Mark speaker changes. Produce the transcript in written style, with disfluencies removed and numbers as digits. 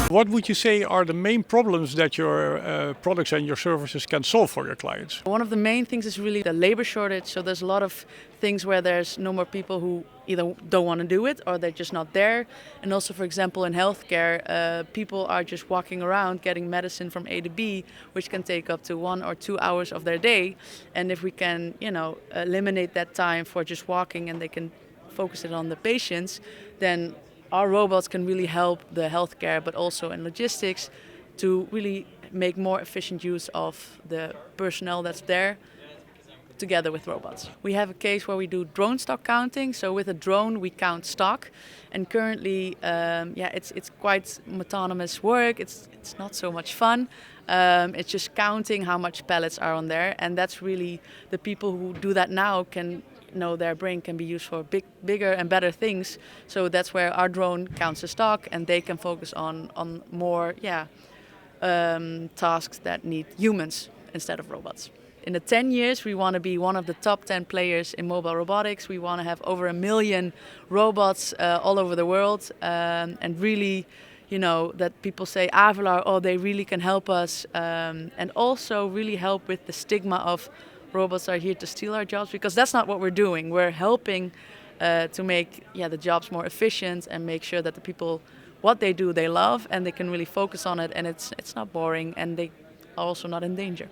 Speaker 1: What would you say are the main problems that your products and your services can solve for your clients?
Speaker 2: One of the main things is really the labor shortage. So there's a lot of things where there's no more people who either don't want to do it or they're just not there. And also, for example, in healthcare, people are just walking around getting medicine from A to B, which can take up to 1 or 2 hours of their day. And if we can, eliminate that time for just walking and they can focus it on the patients, then our robots can really help the healthcare, but also in logistics, to really make more efficient use of the personnel that's there together with robots. We have a case where we do drone stock counting. So with a drone we count stock, and currently it's quite autonomous work. It's not so much fun. It's just counting how much pallets are on there, and that's really the people who do that now can know their brain can be used for bigger and better things. So that's where our drone counts the stock, and they can focus on more tasks that need humans instead of robots. In the 10 years, we want to be one of the top 10 players in mobile robotics. We want to have over 1 million robots all over the world, and really, that people say Avular, oh, they really can help us, and also really help with the stigma of robots are here to steal our jobs, because that's not what we're doing. We're helping to make the jobs more efficient and make sure that the people, what they do, they love, and they can really focus on it, and it's not boring, and they are also not in danger.